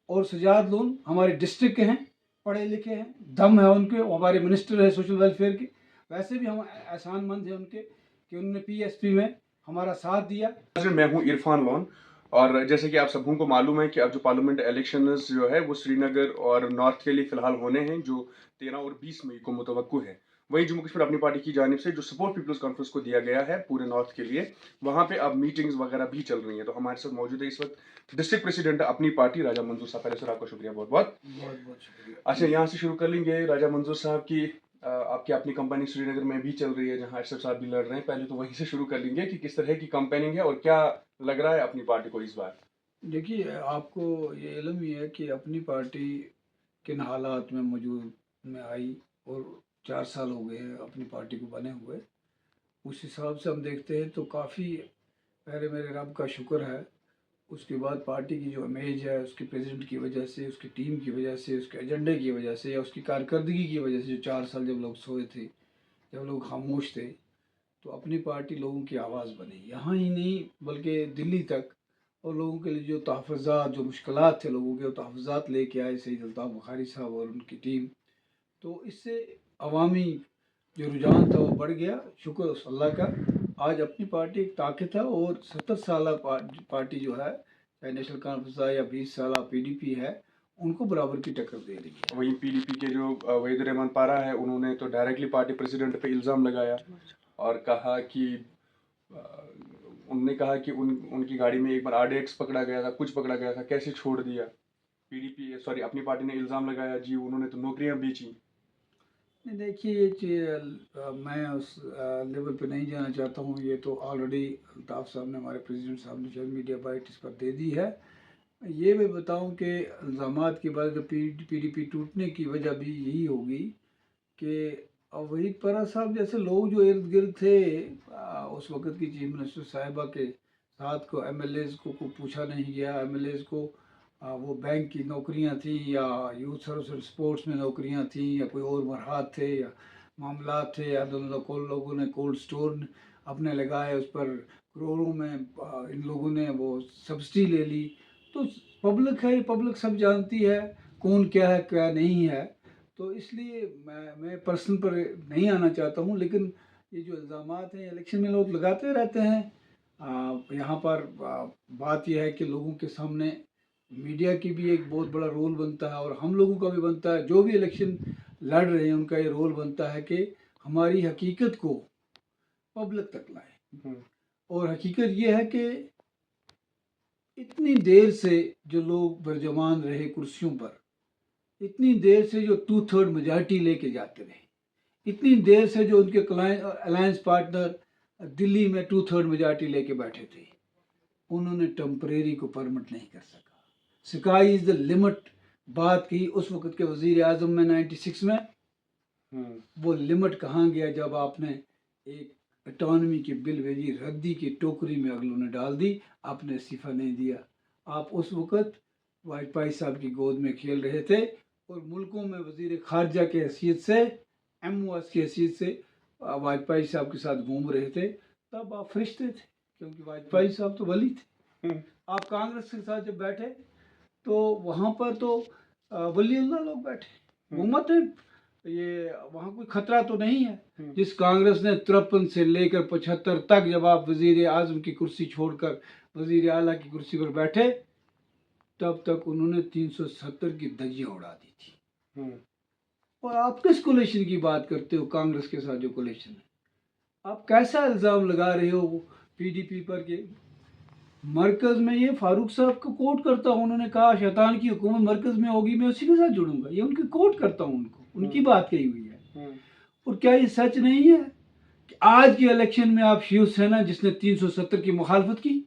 اور सजाद लोन हमारे डिस्ट्रिक्ट के हैं, पढ़े लिखे हैं, दम है उनके, वो हमारे मिनिस्टर है सोशल वेलफेयर के। वैसे भी हम एहसानमंद हैं उनके कि उन्होंने पीएसपी में हमारा साथ दिया। मैं हूँ इरफान लोन, और जैसे कि आप सबों को मालूम है कि अब जो पार्लियामेंट इलेक्शंस जो है वो श्रीनगर और नॉर्थ के लिए फ़िलहाल होने हैं, जो 13 और 20 मई को मुतवक्को है। वहीं जम्मू कश्मीर अपनी पार्टी की जानिब से जो सपोर्ट पीपल्स कॉन्फ्रेंस को दिया गया है पूरे नॉर्थ के लिए, वहाँ पे अब मीटिंग्स वगैरह भी चल रही हैं। तो हमारे साथ मौजूद है इस वक्त डिस्ट्रिक्ट प्रेसिडेंट अपनी पार्टी राजा मंजूर साहब। पहले सर आपका शुक्रिया, बहुत बहुत बहुत शुक्रिया। अच्छा, यहाँ से शुरू कर लेंगे राजा मंजूर साहब की। आपकी अपनी कंपनी श्रीनगर में भी चल रही है जहाँ अशरफ साहब भी लड़ रहे हैं। पहले तो वहीं से शुरू कर लेंगे कि किस तरह की कंपेनिंग है और क्या लग रहा है अपनी पार्टी को इस बार। देखिए, आपको ये इल्म ही है कि अपनी पार्टी किन हालात में मौजूद में आई, और 4 साल हो गए हैं अपनी पार्टी को बने हुए। उस हिसाब से हम देखते हैं तो काफ़ी, पहले मेरे रब का शुक्र है, उसके बाद पार्टी की जो इमेज है उसके प्रेसिडेंट की वजह से, उसकी टीम की वजह से, उसके एजेंडे की वजह से, या उसकी कारकर्दगी की वजह से, जो 4 साल जब लोग सोए थे, जब लोग खामोश थे, तो अपनी पार्टी लोगों की आवाज़ बनी, यहाँ ही नहीं बल्कि दिल्ली तक। और लोगों के लिए जो तहफ़्फ़ुज़ात, जो मुश्किलात थे लोगों के, वो तहफ़्फ़ुज़ात लेके आए सईद अल्ताफ़ बुखारी साहब और उनकी टीम। तो इससे अवामी जो रुझान था वो बढ़ गया, शुक्र उस अल्लाह का। आज अपनी पार्टी एक ताकत है, और 70 साल पार्टी जो है, चाहे नेशनल कॉन्फ्रेंस है या 20 साल पीडीपी है, उनको बराबर की टक्कर दे रही है। वहीं पीडीपी के जो वहीद रहमान पारा है, उन्होंने तो डायरेक्टली पार्टी प्रेसिडेंट पे इल्ज़ाम लगाया और कहा कि उन्होंने कहा कि उनकी गाड़ी में एक बार आरडीएक्स पकड़ा गया था, कुछ पकड़ा गया था, कैसे छोड़ दिया। पीडीपी सॉरी अपनी पार्टी ने इल्ज़ाम लगाया जी उन्होंने तो नौकरियां बेची। नहीं, देखिए, ये मैं उस लेवल पे नहीं जाना चाहता हूँ। ये तो ऑलरेडी अल्ताफ़ साहब ने, हमारे प्रेसिडेंट साहब ने जो मीडिया बाइट इस पर दे दी है। ये मैं बताऊँ कि इल्ज़ामात के बाद जो पीडीपी टूटने की वजह भी यही होगी कि वहीद परा साहब जैसे लोग जो इर्द गिर्द थे, उस वक़्त की चीफ मिनिस्टर साहिबा के साथ को एमएलएज़ को पूछा नहीं गया। एमएलएज़ को वो बैंक की नौकरियां थी, या यूथ सर्विस और स्पोर्ट्स में नौकरियां थी, या कोई और मरहात थे, या मामलात थे, या लोगों ने कोल्ड स्टोर अपने लगाए, उस पर करोड़ों में इन लोगों ने वो सब्सिडी ले ली। तो पब्लिक है, पब्लिक सब जानती है कौन क्या है क्या नहीं है। तो इसलिए मैं पर्सन पर नहीं आना चाहता हूँ, लेकिन ये जो इल्ज़ामात हैं इलेक्शन में लोग लगाते रहते हैं। यहाँ पर बात यह है कि लोगों के सामने मीडिया की भी एक बहुत बड़ा रोल बनता है, और हम लोगों का भी बनता है, जो भी इलेक्शन लड़ रहे हैं उनका ये रोल बनता है कि हमारी हकीकत को पब्लिक तक लाए। और हकीकत ये है कि इतनी देर से जो लोग बरजमान रहे कुर्सियों पर, इतनी देर से जो 2/3 मेजॉरिटी लेके जाते रहे, इतनी देर से जो उनके अलायंस पार्टनर दिल्ली में 2/3 मेजॉरिटी लेके बैठे थे, उन्होंने टेम्परेरी को परमिट नहीं कर सका। स्काई इज़ द लिमिट बात की उस वक़्त के वज़ीर आज़म में 96 में। वो लिमिट कहाँ गया जब आपने एक अटॉनमी के बिल भेजी, रद्दी की टोकरी में अगलों ने डाल दी, आपने इस्तीफ़ा नहीं दिया। आप उस वक़्त वाजपेयी साहब की गोद में खेल रहे थे, और मुल्कों में वज़ीर ख़ारजा के हैसियत से, MOS की हैसियत से वाजपेयी साहब के साथ घूम रहे थे। तब आप फरिश्ते थे, क्योंकि वाजपेयी साहब तो वली थे। आप कांग्रेस के साथ जब बैठे तो वहाँ पर तो वलीउल्लाह लोग बैठे, वो मत है, ये वहाँ कोई खतरा तो नहीं है। जिस कांग्रेस ने 53 से लेकर 75 तक, जब आप वज़ीर आज़म की कुर्सी छोड़कर वज़ीर आला की कुर्सी पर बैठे, तब तक उन्होंने 370 की धज्जियाँ उड़ा दी थी। और आप किस कोलिशन की बात करते हो? कांग्रेस के साथ जो कोलिशन है, आप कैसा इल्ज़ाम लगा रहे हो पीडीपी पर के मरकज़ में? ये फारूक साहब को कोट करता हूँ, उन्होंने कहा शैतान की हुकूमत मरकज़ में होगी, मैं उसी के साथ जुड़ूंगा। ये उनकी कोट करता हूँ, उनकी बात कही हुई है। और क्या ये सच नहीं है कि आज के इलेक्शन में आप शिवसेना जिसने 370 की मुखालफत की,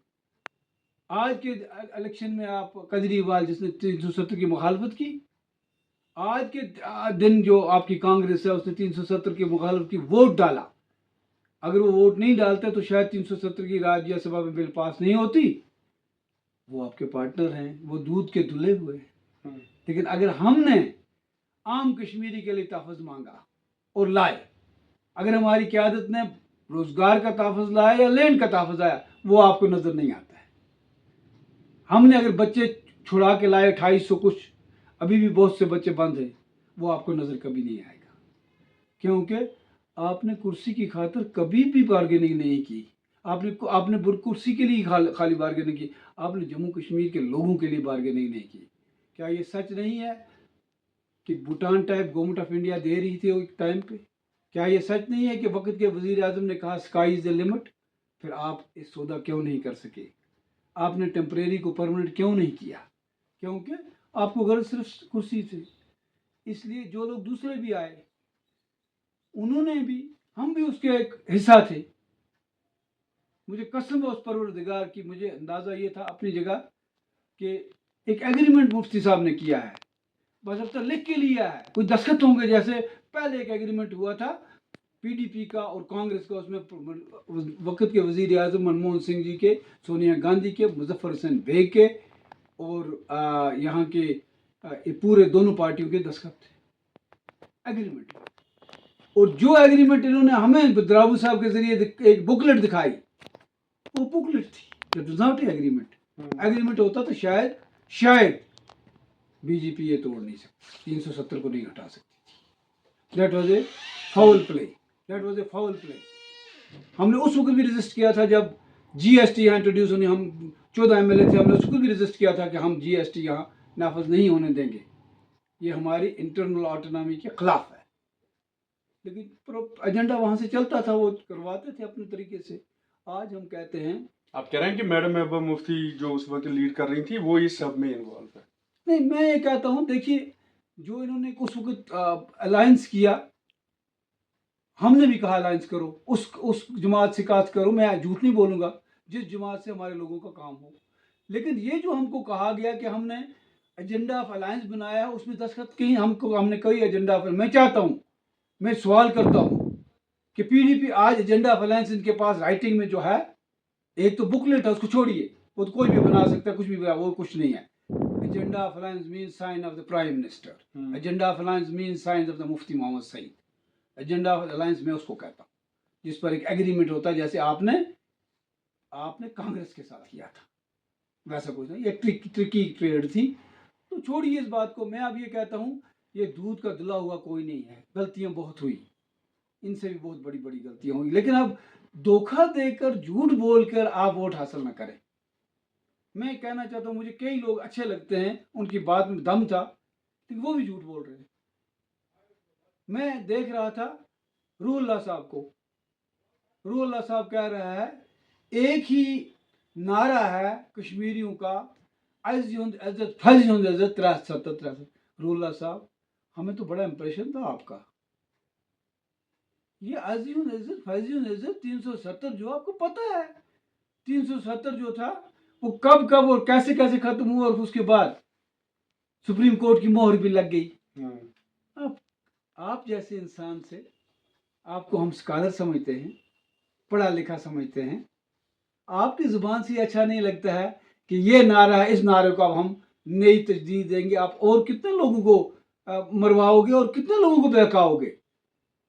आज के इलेक्शन में आप केजरीवाल जिसने 370 की मुखालफत की, आज के दिन जो आपकी कांग्रेस है उसने 370 की मुखालफत की, वोट डाला। अगर वो वोट नहीं डालते तो शायद 370 की राज्यसभा में बिल पास नहीं होती। वो आपके पार्टनर हैं, वो दूध के धुले हुए हैं। लेकिन अगर हमने आम कश्मीरी के लिए तहफ़्फ़ुज़ मांगा और लाए, अगर हमारी क़यादत ने रोज़गार का तहफ़्फ़ुज़ लाया या लैंड का तहफ़्फ़ुज़ आया, वो आपको नज़र नहीं आता है। हमने अगर बच्चे छुड़ा के लाए 2800 कुछ, अभी भी बहुत से बच्चे बंद हैं, वो आपको नज़र कभी नहीं आएगा, क्योंकि आपने कुर्सी की खातिर कभी भी बार्गेनिंग नहीं की। आपने कुर्सी के लिए खाली बार्गेनिंग की, आपने जम्मू कश्मीर के लोगों के लिए बार्गेनिंग नहीं की। क्या ये सच नहीं है कि Bhutan type government of India दे रही थी एक टाइम पे? क्या ये सच नहीं है कि वक्त के वजीर आजम ने कहा स्काई इज़ द लिमिट? फिर आप इस सौदा क्यों नहीं कर सके? आपने टेम्परेरी को परमानेंट क्यों नहीं किया? क्योंकि आपको गर्ज सिर्फ कुर्सी थी। इसलिए जो लोग दूसरे भी आए, उन्होंने भी, हम भी उसके एक हिस्सा थे। मुझे कसम है उस परवरदिगार की, मुझे अंदाज़ा ये था अपनी जगह कि एक एग्रीमेंट मुफ्ती साहब ने किया है, बस अब तक लिख के लिया है, कोई दस्तखत होंगे। जैसे पहले एक एग्रीमेंट हुआ था पीडीपी का और कांग्रेस का, उसमें वक्त के वजीर आजम मनमोहन सिंह जी के, सोनिया गांधी के, मुजफ्फर हुसैन बेग के और यहाँ के पूरे दोनों पार्टियों के दस्तखत थे एग्रीमेंट। और जो एग्रीमेंट इन्होंने हमें बद्राबू साहब के जरिए एक बुकलेट दिखाई, वो बुकलेट थी, that was not agreement. Agreement होता तो शायद बीजेपी ये तोड़ नहीं सकती, 370 को नहीं हटा सकती। That was a foul play, that was a foul play. हमने उस वक्त भी रजिस्ट किया था जब जीएसटी यहाँ इंट्रोड्यूस होने, हम 14 एमएलए थे, हमने उस वक्त भी रजिस्ट किया था कि हम जीएसटी यहाँ नाफज नहीं होने देंगे, ये हमारी इंटरनल ऑटोनॉमी के खिलाफ है। लेकिन एजेंडा वहाँ से चलता था, वो करवाते थे अपने तरीके से। आज हम कहते हैं, आप कह रहे हैं कि मैडम महबूबा मुफ्ती जो उस वक्त लीड कर रही थी वो इस सब में इन्वॉल्व है? नहीं, मैं ये कहता हूँ, देखिए जो इन्होंने उस वक्त अलायंस किया, हमने भी कहा अलायंस करो, उस जमात से काज करो, मैं झूठ नहीं बोलूँगा, जिस जमात से हमारे लोगों का काम हो। लेकिन ये जो हमको कहा गया कि हमने एजेंडा ऑफ अलायंस बनाया है, उसमें दस्तखत कहीं हमने कोई एजेंडा ऑफ, मैं चाहता हूँ, मैं सवाल करता हूँ कि पीडीपी आज एजेंडा ऑफ अलायंस इनके पास राइटिंग में जो है, एक तो बुकलेट है, उसको छोड़िए, वो तो कोई भी बना सकता है, कुछ भी बना, वो कुछ नहीं है। Agenda of alliance means sign of the prime minister, agenda of alliance means sign of the Mufti Mohammad Sayeed. Agenda of alliance में उसको कहता हूँ जिस पर एक एग्रीमेंट होता है, जैसे आपने कांग्रेस के साथ किया था, वैसा कुछ नहीं। ये ट्रिकी ट्रेड थी, तो छोड़िए इस बात को। मैं अब ये कहता हूँ, ये दूध का धुला हुआ कोई नहीं है, गलतियाँ बहुत हुई, इनसे भी बहुत बड़ी बड़ी गलतियाँ हुई, लेकिन अब धोखा देकर, झूठ बोलकर आप वोट हासिल न करें। मैं कहना चाहता हूँ, मुझे कई लोग अच्छे लगते हैं, उनकी बात में दम था, लेकिन वो भी झूठ बोल रहे हैं। मैं देख रहा था रूहुल्लाह साहब को, रूहुल्लाह साहब कह रहा है, एक ही नारा है कश्मीरियों का, रूहुल्लाह साहब, हमें तो बड़ा इंप्रेशन था आपका, ये अज़ीम इज्जत फैज़ीम इज्जत 370 जो आपको पता है, 370 जो था वो कब और कैसे कैसे खत्म हुआ, और उसके बाद सुप्रीम कोर्ट की मोहर भी लग गई। आप जैसे इंसान से, आपको हम स्कॉलर समझते हैं, पढ़ा लिखा समझते हैं, आपकी ज़ुबान से अच्छा नहीं लगता है कि ये नारा है, इस नारे को अब हम नई तजदीद देंगे। आप और कितने लोगों को मरवाओगे और कितने लोगों को बहकाओगे?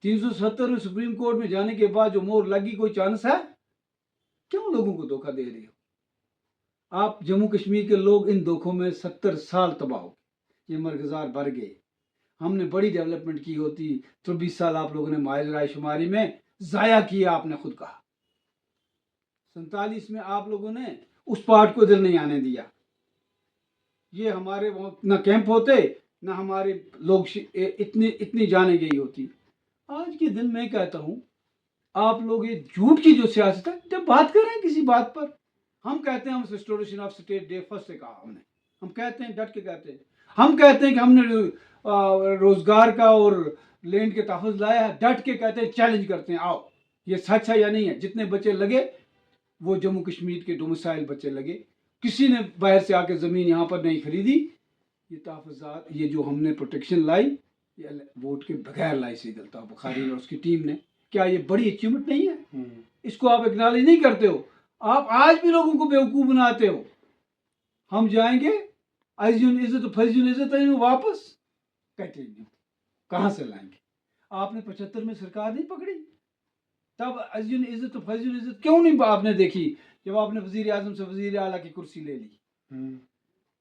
370 में सुप्रीम कोर्ट में जाने के बाद जो मोहर लगी, कोई चांस है? क्यों लोगों को धोखा दे रहे हो? आप जम्मू कश्मीर के लोग इन धोखों में 70 साल तबाह हो, ये मरगजार भर गए। हमने बड़ी डेवलपमेंट की होती तो 20 साल आप लोगों ने माहिर राय शुमारी में ज़ाया किया। आपने खुद कहा 47 में आप लोगों ने उस पार्ट को इधर नहीं आने दिया। ये हमारे वहाँ ना कैंप होते, ना हमारे लोग इतनी जाने गई होती। आज के दिन मैं कहता हूँ, आप लोग ये झूठ की जो सियासत है, जब बात कर रहे हैं किसी बात पर, हम कहते हैं हम restoration of state day first से कहा हमने, हम कहते हैं, डट के कहते हैं, हम कहते हैं कि हमने रोजगार का और लैंड के तहफ़्फ़ुज़ लाया है, डट के कहते हैं, चैलेंज करते हैं, आओ ये सच है या नहीं है। जितने बच्चे लगे वो जम्मू कश्मीर के डोमिसाइल बच्चे लगे, किसी ने बाहर से आके ज़मीन यहाँ पर नहीं खरीदी। ये तहफ़्फ़ुज़ात, ये जो हमने प्रोटेक्शन लाई, ये वोट के बगैर लाई सईद अल्ताफ़ बुखारी और उसकी टीम ने। क्या ये बड़ी अचीवमेंट नहीं है? इसको आप एक्नॉलेज नहीं करते हो, आप आज भी लोगों को बेवकूफ़ बनाते हो। हम जाएंगे अज़ीम इज़्ज़त फज़ील इज़्ज़त वापस, कहते नहीं, कहाँ से लाएंगे? आपने 75 में सरकार नहीं पकड़ी, तब अज़ीम इज़्ज़त फज़ील इज़्ज़त क्यों नहीं आपने देखी जब आपने वज़ीर आज़म से वज़ीर आला की कुर्सी ले ली?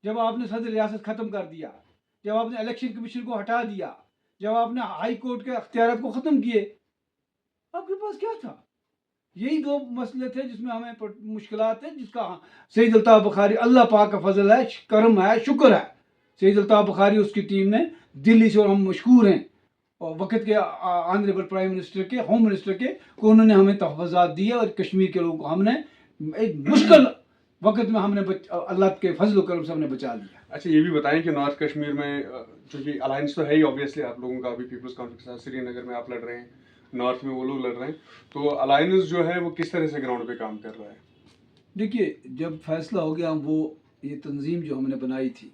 जब आपने सदर रियासत ख़त्म कर दिया, जब आपने इलेक्शन कमीशन को हटा दिया, जब आपने हाई कोर्ट के अख्तियारात को ख़त्म किए, आपके पास क्या था? यही दो मसले थे जिसमें हमें मुश्किलात है, जिसका सईद अल्ताफ़ बुखारी, अल्लाह पाक का फजल है, करम है, शुक्र है, सईद अल्ताफ़ बुखारी उसकी टीम ने दिल्ली से, और हम मशकूर हैं और वक्त के ऑनरेबल प्राइम मिनिस्टर के, होम मिनिस्टर के, को उन्होंने हमें तहफ़्फ़ुज़ात दिए और कश्मीर के लोगों को हमने एक मुश्किल वक्त में हमने अल्लाह के फजल करम से हमने बचा लिया। अच्छा, ये भी बताएं कि नॉर्थ कश्मीर में चूँकि अलायंस तो है ही ऑब्वियसली आप लोगों का, अभी पीपल्स कॉन्फ्रेंस के साथ श्रीनगर में आप लड़ रहे हैं, नॉर्थ में वो लोग लड़ रहे हैं, तो अलायंस जो है वो किस तरह से ग्राउंड पे काम कर रहा है? देखिए, जब फैसला हो गया, वो ये तंजीम जो हमने बनाई थी,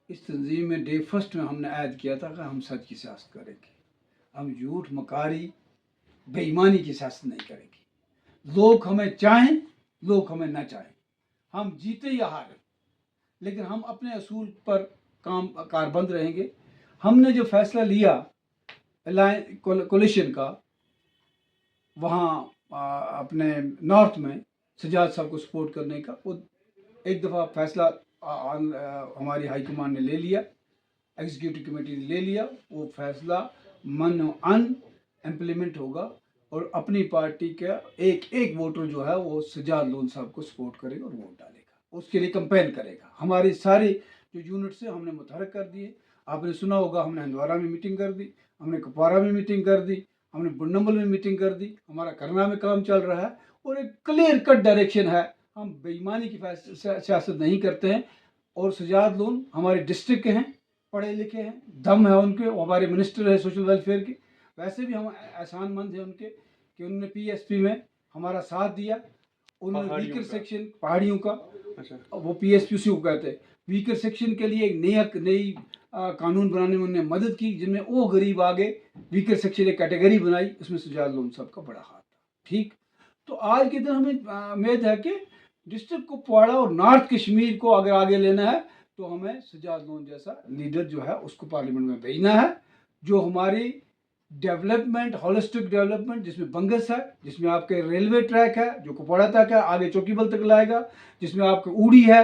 इस तंजीम में डे फर्स्ट में हमने ऐड किया था कि हम सच की सियासत करेंगे, हम झूठ, मकारी, बेईमानी की सियासत नहीं करेंगे। लोग हमें चाहें, लोग हमें ना चाहें, हम जीते या हारें, लेकिन हम अपने असूल पर काम कारबंद रहेंगे। हमने जो फैसला लिया कोलिशन का, वहाँ अपने नॉर्थ में सजाद साहब को सपोर्ट करने का, वो एक दफ़ा फैसला हमारी हाई कमान ने ले लिया, एग्जीक्यूटिव कमेटी ने ले लिया, वो फैसला मन अन इम्प्लीमेंट होगा और अपनी पार्टी का एक एक वोटर जो है वो सजाद लोन साहब को सपोर्ट करेगा और वोट डालेगा, उसके लिए कंपेन करेगा। हमारी सारी जो यूनिट से हमने मुतहरक कर दिए। आपने सुना होगा, हमने हंदवारा में मीटिंग कर दी, हमने कुपवारा में मीटिंग कर दी, हमने बुंडम्बल में मीटिंग कर दी, हमारा करना में काम चल रहा है और एक क्लियर कट डायरेक्शन है। हम बेईमानी की सियासत नहीं करते हैं और सजाद लोन हमारे डिस्ट्रिक्ट के हैं, पढ़े लिखे हैं, दम है उनके, वो हमारे मिनिस्टर है सोशल वेलफेयर के। वैसे भी हम एहसानमंद हैं उनके कि उन्होंने पीएसपी में हमारा साथ दिया। उन्होंने वीकर सेक्शन पहाड़ियों का, अच्छा, वो पीएसपीसी को कहते हैं, वीकर सेक्शन के लिए एक नई कानून बनाने में उन्होंने मदद की, जिनमें वो गरीब आगे वीकर सेक्शन एक कैटेगरी बनाई, उसमें सजाद लोन साहब का बड़ा हाथ था। ठीक, तो आज के दिन हमें उम्मीद है कि डिस्ट्रिक्ट कुपवाड़ा और नॉर्थ कश्मीर को अगर आगे लेना है तो हमें सजाद लोन जैसा लीडर जो है उसको पार्लियामेंट में भेजना है, जो हमारी डेवलपमेंट, होलिस्टिक डेवलपमेंट, जिसमें बंगस है, जिसमें आपके रेलवे ट्रैक है जो कुपवाड़ा तक है, आगे चौकीबल तक लाएगा, जिसमें आपके ऊड़ी है,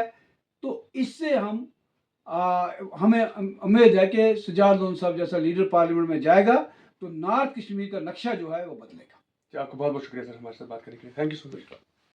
तो इससे हमें उम्मीद है कि सजाद लोन साहब जैसा लीडर पार्लियामेंट में जाएगा तो नॉर्थ कश्मीर का नक्शा जो है वो बदलेगा। आपका बहुत बहुत शुक्रिया सर हमारे साथ बात करने के लिए। Thank you so much.